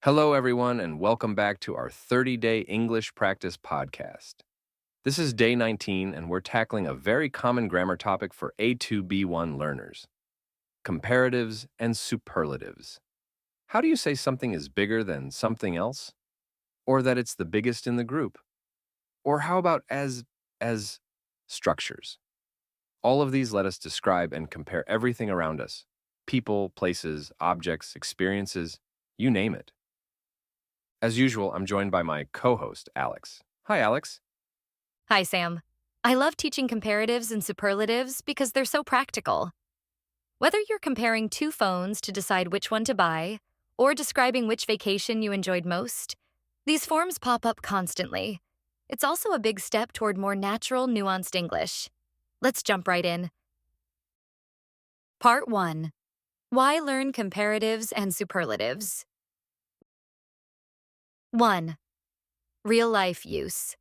Hello, everyone, and welcome back to our 30-day English practice podcast. This is day 19, and we're tackling a very common grammar topic for A2B1 learners: comparatives and superlatives. How do you say something is bigger than something else? Or that it's the biggest in the group? Or how about as structures? All of these let us describe and compare everything around us: people, places, objects, experiences, you name it. As usual, I'm joined by my co-host, Alex. Hi, Alex. Hi, Sam. I love teaching comparatives and superlatives because they're so practical. Whether you're comparing two phones to decide which one to buy, or describing which vacation you enjoyed most, these forms pop up constantly. It's also a big step toward more natural, nuanced English. Let's jump right in. Part 1. Why learn comparatives and superlatives? 1. Real-life use.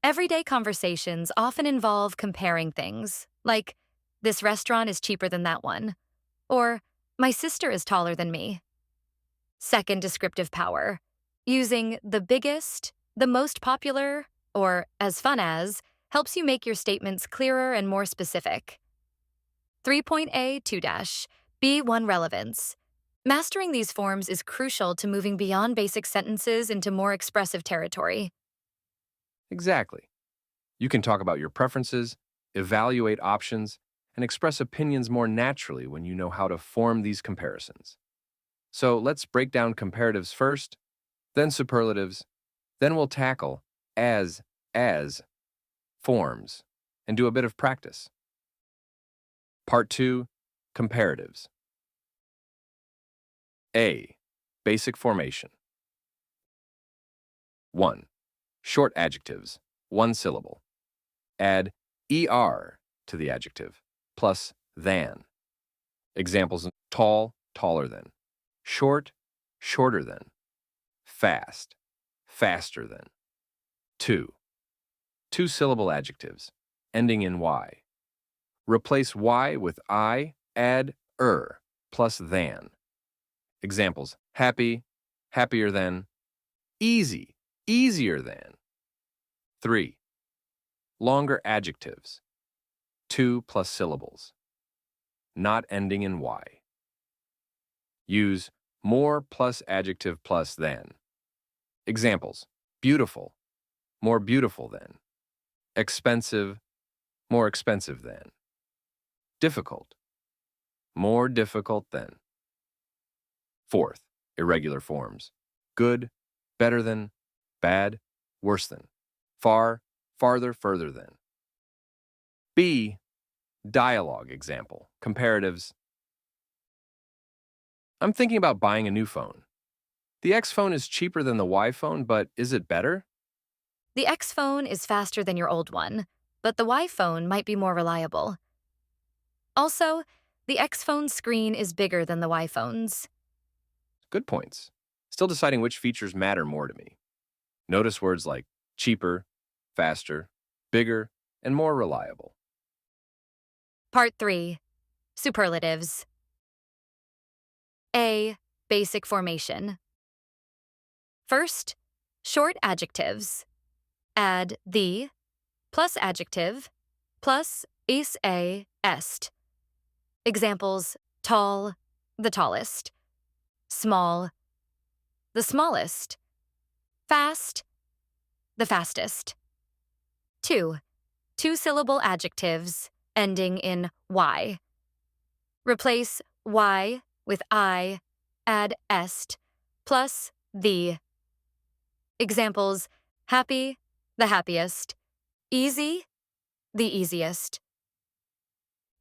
Everyday conversations often involve comparing things, like, this restaurant is cheaper than that one, or my sister is taller than me. Second, descriptive power. Using the biggest, the most popular, or as fun as helps you make your statements clearer and more specific. 3.A2- B1 relevance. Mastering these forms is crucial to moving beyond basic sentences into more expressive territory. Exactly. You can talk about your preferences, evaluate options, and express opinions more naturally when you know how to form these comparisons. So let's break down comparatives first, then superlatives, then we'll tackle as forms, and do a bit of practice. Part 2, comparatives. A. Basic formation. 1. Short adjectives, one syllable. Add er to the adjective, plus than. Examples: tall, taller than; short, shorter than; fast, faster than. 2. Two-syllable adjectives, ending in y. Replace y with I, add plus than. Examples: happy, happier than; easy, easier than. 3. Longer adjectives, 2 plus syllables, not ending in y. Use more plus adjective plus than. Examples: beautiful, more beautiful than; expensive, more expensive than; difficult, more difficult than. 4th, irregular forms: good, better than; bad, worse than; far, farther, further than. B. Dialogue example, comparatives. I'm thinking about buying a new phone. The X phone is cheaper than the Y phone, but is it better? The X phone is faster than your old one, but the Y phone might be more reliable. Also, the X phone's screen is bigger than the Y phone's. Good points. Still deciding which features matter more to me. Notice words like cheaper, faster, bigger, and more reliable. Part 3. Superlatives. A. Basic formation. First, short adjectives. Add the plus adjective plus is a est. Examples: tall, the tallest; small, the smallest; fast, the fastest. 2. Two-syllable adjectives ending in y. Replace y with I, add est, plus the. Examples: happy, the happiest; easy, the easiest.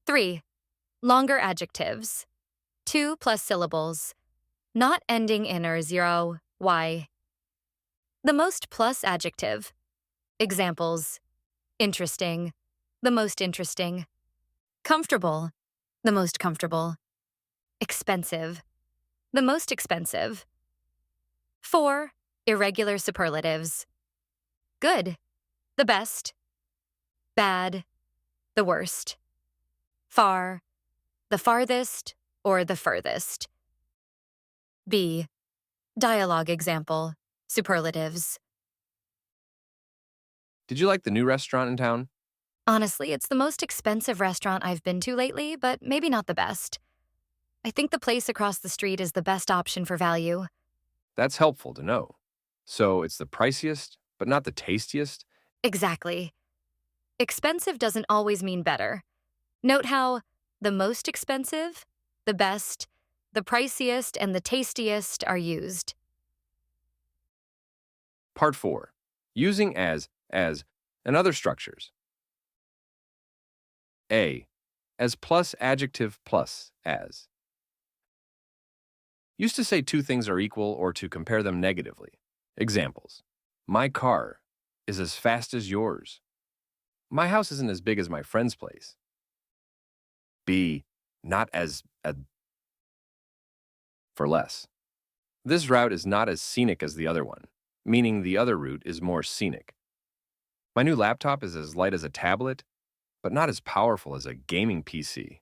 3. Longer adjectives. 2 plus syllables, not ending in or 0, y. The most plus adjective. Examples: interesting, the most interesting; comfortable, the most comfortable; expensive, the most expensive. 4. Irregular superlatives. Good, the best; bad, the worst; far, the farthest or the furthest. B. Dialogue example. Superlatives. Did you like the new restaurant in town? Honestly, it's the most expensive restaurant I've been to lately, but maybe not the best. I think the place across the street is the best option for value. That's helpful to know. So it's the priciest, but not the tastiest? Exactly. Expensive doesn't always mean better. Note how the most expensive, the best, the priciest, and the tastiest are used. Part 4. Using as, and other structures. A. As plus adjective plus as. Used to say two things are equal or to compare them negatively. Examples. My car is as fast as yours. My house isn't as big as my friend's place. B. Not as for less. This route is not as scenic as the other one, meaning the other route is more scenic. My new laptop is as light as a tablet, but not as powerful as a gaming PC.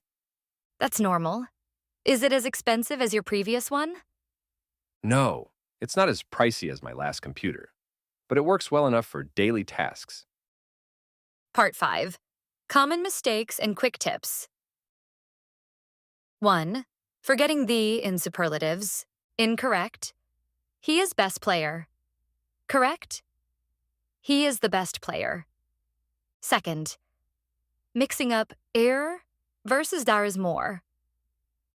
That's normal. Is it as expensive as your previous one? No, it's not as pricey as my last computer, but it works well enough for daily tasks. Part 5. Common mistakes and quick tips. 1. Forgetting the in superlatives. Incorrect. He is best player. Correct. He is the best player. Second, mixing up er versus dar is more.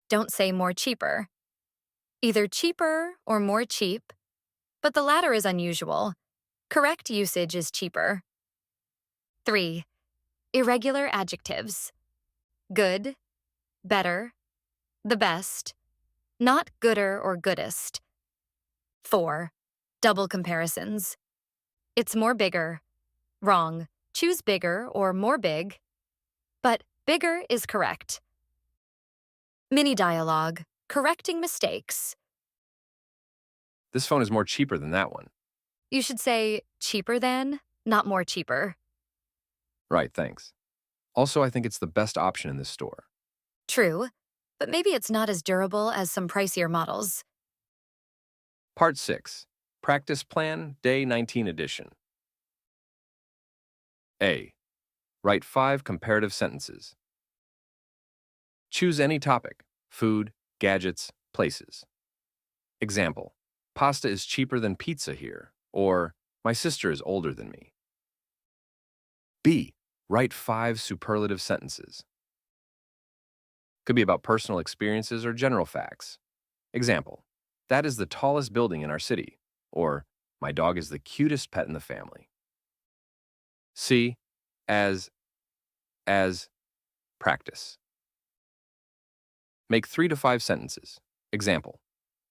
Don't say more cheaper. Either cheaper or more cheap, but the latter is unusual. Correct usage is cheaper. 3. Irregular adjectives. Good, better, the best, not gooder or goodest. 4. Double comparisons. It's more bigger. Wrong. Choose bigger or more big. But bigger is correct. Mini dialogue. Correcting mistakes. This phone is more cheaper than that one. You should say cheaper than, not more cheaper. Right, thanks. Also, I think it's the best option in this store. True, but maybe it's not as durable as some pricier models. Part 6. Practice Plan, Day 19 edition. A. Write 5 comparative sentences. Choose any topic: food, gadgets, places. Example: pasta is cheaper than pizza here, or my sister is older than me. B. Write 5 superlative sentences. Could be about personal experiences or general facts. Example: that is the tallest building in our city, or my dog is the cutest pet in the family. C. As practice. Make 3 to 5 sentences. Example: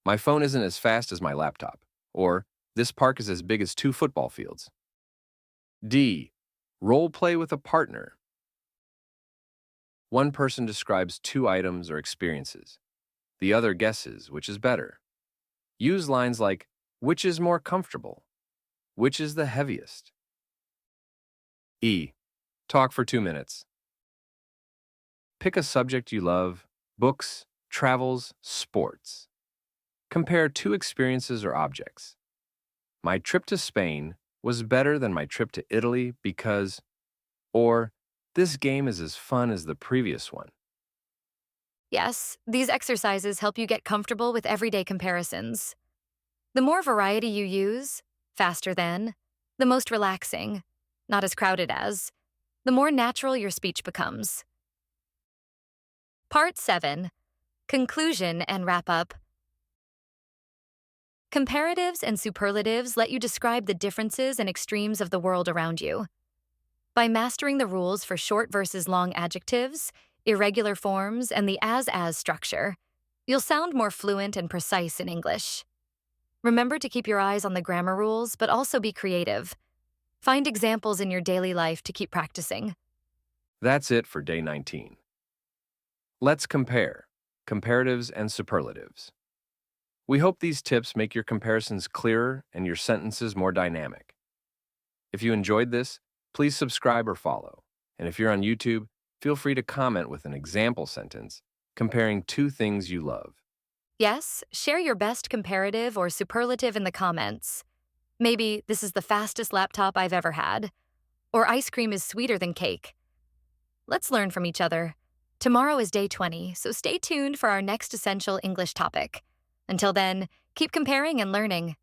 my phone isn't as fast as my laptop, or this park is as big as 2 football fields. D. Role play with a partner. One person describes 2 items or experiences. The other guesses which is better. Use lines like, which is more comfortable? Which is the heaviest? E. Talk for 2 minutes. Pick a subject you love: books, travels, sports. Compare 2 experiences or objects. My trip to Spain was better than my trip to Italy because, or this game is as fun as the previous one. Yes, these exercises help you get comfortable with everyday comparisons. The more variety you use, faster than, the most relaxing, not as crowded as, the more natural your speech becomes. Part 7. Conclusion and wrap-up. Comparatives and superlatives let you describe the differences and extremes of the world around you. By mastering the rules for short versus long adjectives, irregular forms, and the as structure, you'll sound more fluent and precise in English. Remember to keep your eyes on the grammar rules, but also be creative. Find examples in your daily life to keep practicing. That's it for day 19. Let's compare comparatives and superlatives. We hope these tips make your comparisons clearer and your sentences more dynamic. If you enjoyed this, please subscribe or follow. And if you're on YouTube, feel free to comment with an example sentence comparing 2 things you love. Yes, share your best comparative or superlative in the comments. Maybe this is the fastest laptop I've ever had, or ice cream is sweeter than cake. Let's learn from each other. Tomorrow is day 20, so stay tuned for our next essential English topic. Until then, keep comparing and learning.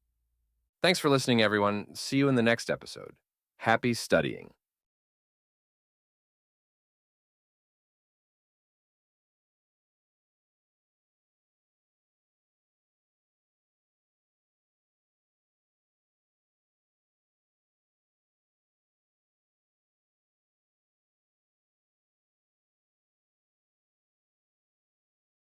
Thanks for listening, everyone. See you in the next episode. Happy studying.